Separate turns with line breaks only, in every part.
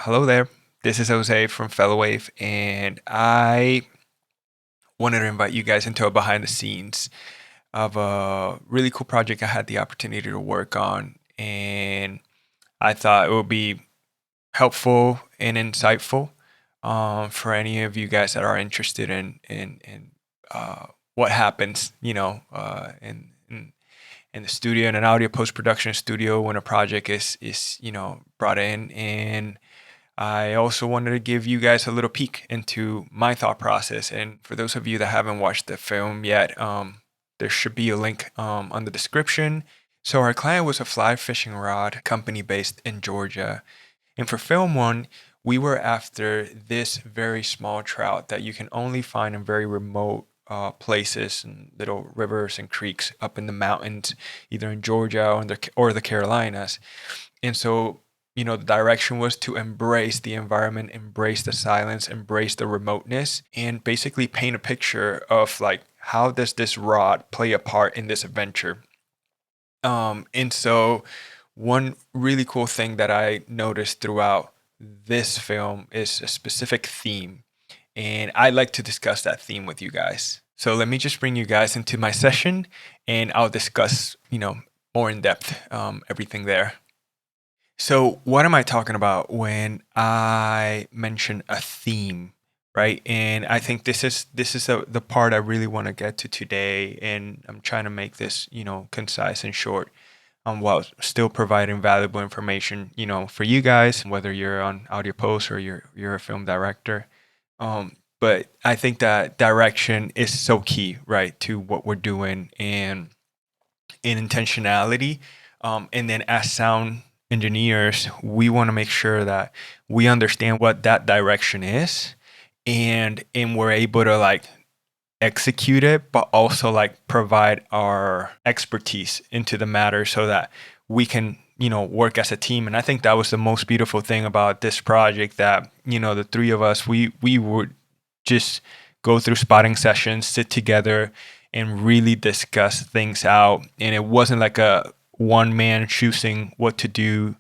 Hello there. This is Jose from Fellow Wave, and I wanted to invite you guys into a behind the scenes of a really cool project I had the opportunity to work on, and I thought it would be helpful and insightful for any of you guys that are interested in what happens, in the studio, in an audio post production studio when a project is brought in. And I also wanted to give you guys a little peek into my thought process. And for those of you that haven't watched the film yet, there should be a link on the description. So our client was a fly fishing rod company based in Georgia. And for film one, we were after this very small trout that you can only find in very remote places and little rivers and creeks up in the mountains, either in Georgia or the Carolinas. And so, the direction was to embrace the environment, embrace the silence, embrace the remoteness, and basically paint a picture of like how does this rod play a part in this adventure. And so one really cool thing that I noticed throughout this film is a specific theme, and I'd like to discuss that theme with you guys. So let me just bring you guys into my session, and I'll discuss, more in depth, everything there. So, what am I talking about when I mention a theme, right? And I think this is the part I really want to get to today, and I'm trying to make this, concise and short, while still providing valuable information, for you guys, whether you're on audio post or you're a film director. But I think that direction is so key, right, to what we're doing, and in intentionality. And then as sound engineers, we want to make sure that we understand what that direction is, and we're able to like execute it, but also like provide our expertise into the matter so that we can work as a team. And I think that was the most beautiful thing about this project, that the three of us, we would just go through spotting sessions, sit together, and really discuss things out. And it wasn't like a one man choosing what to do,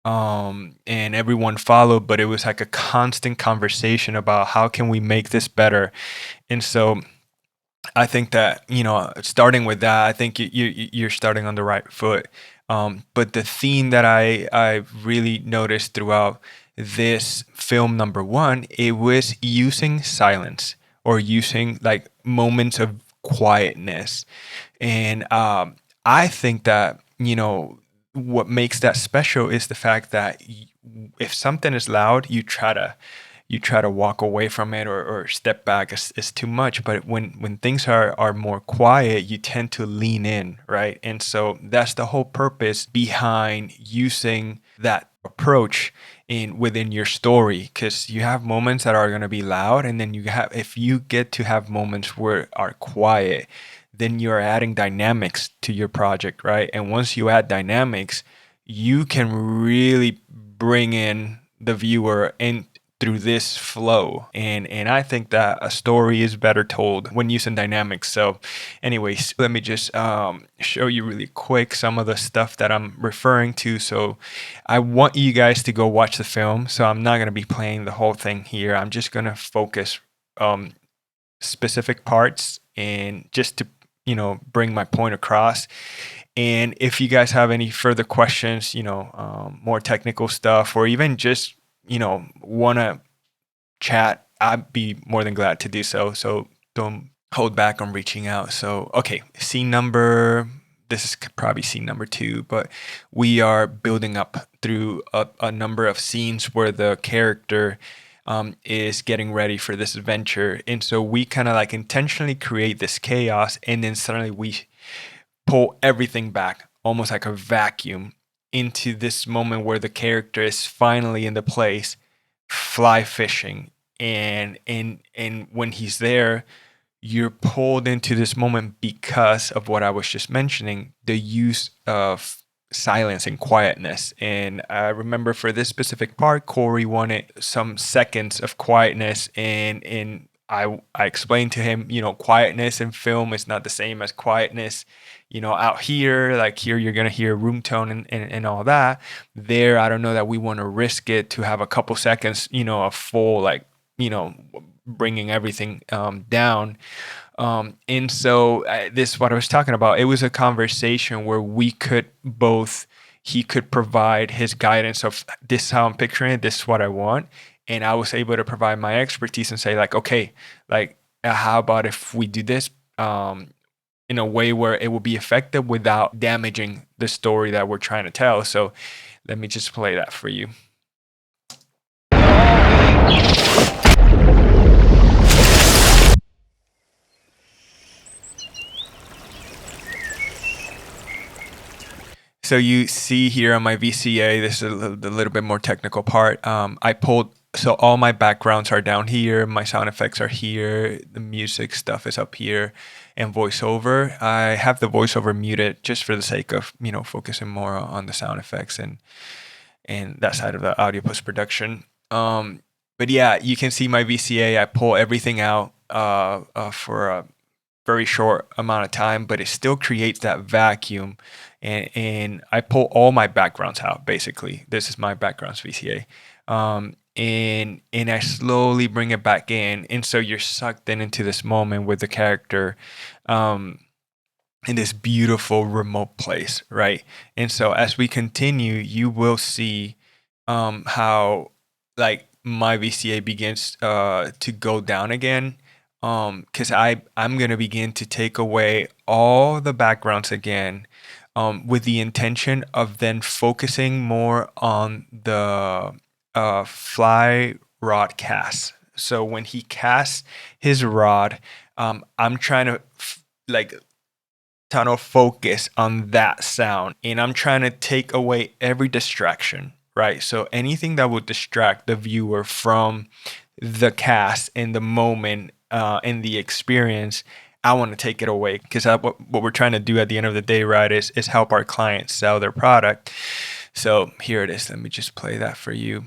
and everyone followed, but it was like a constant conversation about how can we make this better. And so I think that starting with that, I think you're starting on the right foot. But the theme that I really noticed throughout this film number one, it was using silence, or using like moments of quietness. And I think that what makes that special is the fact that if something is loud, you try to walk away from it, or step back. It's too much. But when things are more quiet, you tend to lean in, right? And so that's the whole purpose behind using that approach in within your story, because you have moments that are going to be loud, and then if you get to have moments where are quiet, then you're adding dynamics to your project, right? And once you add dynamics, you can really bring in the viewer in through this flow. And I think that a story is better told when using dynamics. So anyways, let me just show you really quick some of the stuff that I'm referring to. So I want you guys to go watch the film, so I'm not going to be playing the whole thing here. I'm just going to focus um specific parts, and just to bring my point across. And if you guys have any further questions, more technical stuff, or even just want to chat, I'd be more than glad to do so. So don't hold back on reaching out. So, okay, this is probably scene number two, but we are building up through a number of scenes where the character is getting ready for this adventure. And so we kind of like intentionally create this chaos, and then suddenly we pull everything back, almost like a vacuum, into this moment where the character is finally in the place fly fishing. And when he's there, you're pulled into this moment because of what I was just mentioning, the use of silence and quietness. And I remember for this specific part, Corey wanted some seconds of quietness, and I explained to him, quietness in film is not the same as quietness, out here. Like here, you're gonna hear room tone and all that. There, I don't know that we want to risk it to have a couple seconds, a full like, bringing everything down. And so this is what I was talking about. It was a conversation where we could both, he could provide his guidance of this is how I'm picturing it, this is what I want. And I was able to provide my expertise and say like, okay, like how about if we do this in a way where it will be effective without damaging the story that we're trying to tell. So let me just play that for you. So you see here on my VCA, this is the little bit more technical part. I pulled, so all my backgrounds are down here. My sound effects are here. The music stuff is up here, and voiceover. I have the voiceover muted just for the sake of, focusing more on the sound effects and that side of the audio post-production. But yeah, you can see my VCA. I pull everything out for a very short amount of time, but it still creates that vacuum. And I pull all my backgrounds out, basically. This is my backgrounds VCA. And I slowly bring it back in. And so you're sucked into this moment with the character in this beautiful remote place, right? And so as we continue, you will see how like my VCA begins to go down again. Because I'm gonna begin to take away all the backgrounds again, with the intention of then focusing more on the fly rod cast. So when he casts his rod, I'm trying to like tunnel focus on that sound, and I'm trying to take away every distraction, right? So anything that would distract the viewer from the cast in the moment, in the experience, I want to take it away, because what we're trying to do at the end of the day, right, is help our clients sell their product. So here it is. Let me just play that for you.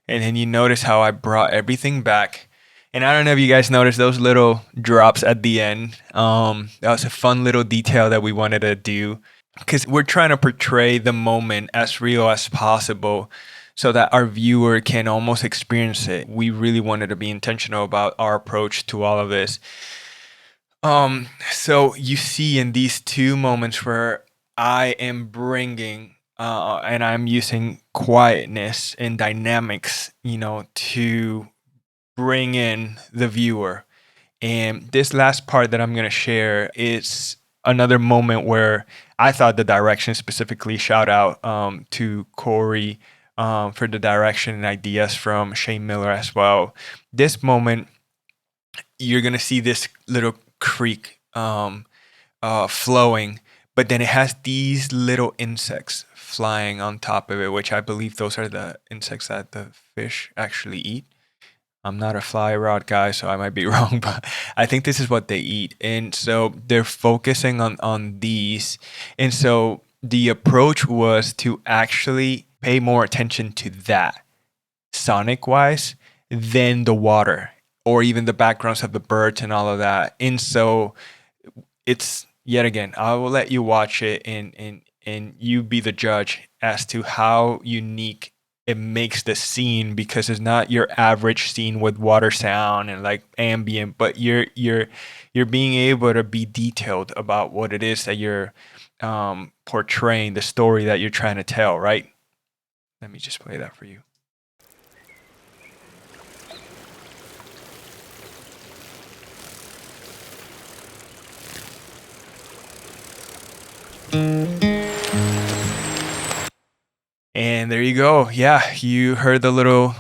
And then you notice how I brought everything back. And I don't know if you guys noticed those little drops at the end. That was a fun little detail that we wanted to do, because we're trying to portray the moment as real as possible so that our viewer can almost experience it. We really wanted to be intentional about our approach to all of this. So you see in these two moments where I am bringing and I'm using quietness and dynamics, to bring in the viewer. And this last part that I'm going to share is another moment where I thought the direction, specifically shout out to Corey for the direction and ideas from Shane Miller as well. This moment, you're going to see this little creek flowing, but then it has these little insects flying on top of it, which I believe those are the insects that the fish actually eat. I'm not a fly rod guy, so I might be wrong, but I think this is what they eat. And so they're focusing on these. And so the approach was to actually pay more attention to that, sonic wise, than the water or even the backgrounds of the birds and all of that. And so it's, yet again, I will let you watch it and you be the judge as to how unique it makes the scene, because it's not your average scene with water sound and like ambient, but you're being able to be detailed about what it is that you're portraying, the story that you're trying to tell, right? Let me just play that for you. And there you go. Yeah, you heard the little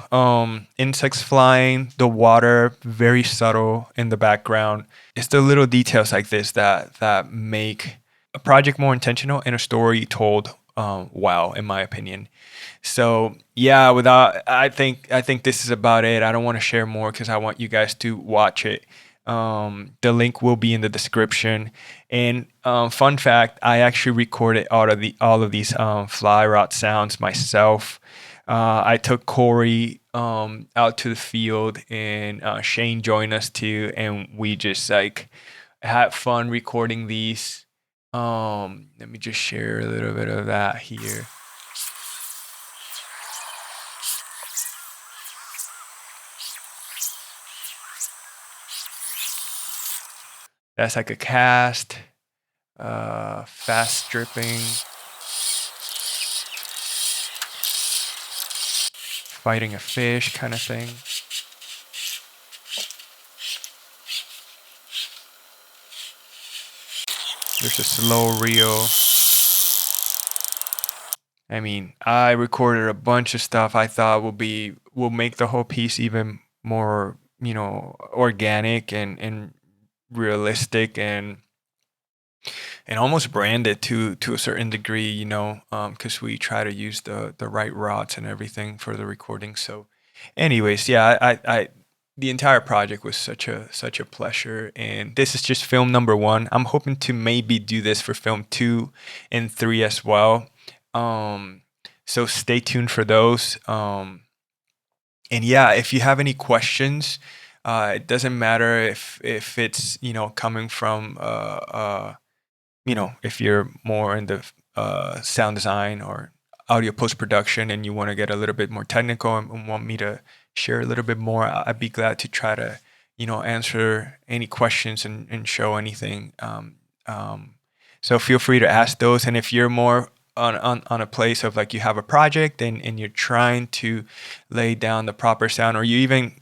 insects flying, the water, very subtle in the background. It's the little details like this that make a project more intentional and a story told well, in my opinion. So yeah, without I think this is about it. I don't want to share more because I want you guys to watch it. The link will be in the description. And fun fact, I actually recorded all of these fly rod sounds myself. I took Corey out to the field, and Shane joined us too, and we just like had fun recording these. Let me just share a little bit of that here. That's like a cast, fast stripping, fighting a fish kind of thing. There's a slow reel. I mean, I recorded a bunch of stuff I thought will make the whole piece even more, organic and realistic and almost branded to a certain degree, because we try to use the right rods and everything for the recording. So, anyways, yeah, I the entire project was such a pleasure, and this is just film number one. I'm hoping to maybe do this for film 2 and 3 as well. Um, so stay tuned for those. And yeah, if you have any questions, it doesn't matter if it's coming from if you're more in the sound design or audio post production and you want to get a little bit more technical and want me to share a little bit more, I'd be glad to try to, answer any questions and show anything. So feel free to ask those. And if you're more on a place of like you have a project and you're trying to lay down the proper sound, or you even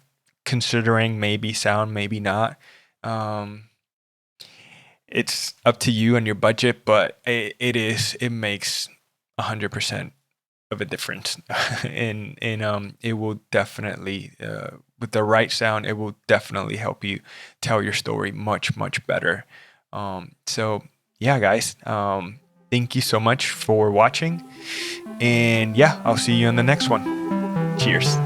considering maybe sound, maybe not. It's up to you and your budget, but it makes 100% of a difference, and it will definitely with the right sound, it will definitely help you tell your story much better. So yeah, guys, thank you so much for watching, and yeah, I'll see you in the next one. Cheers.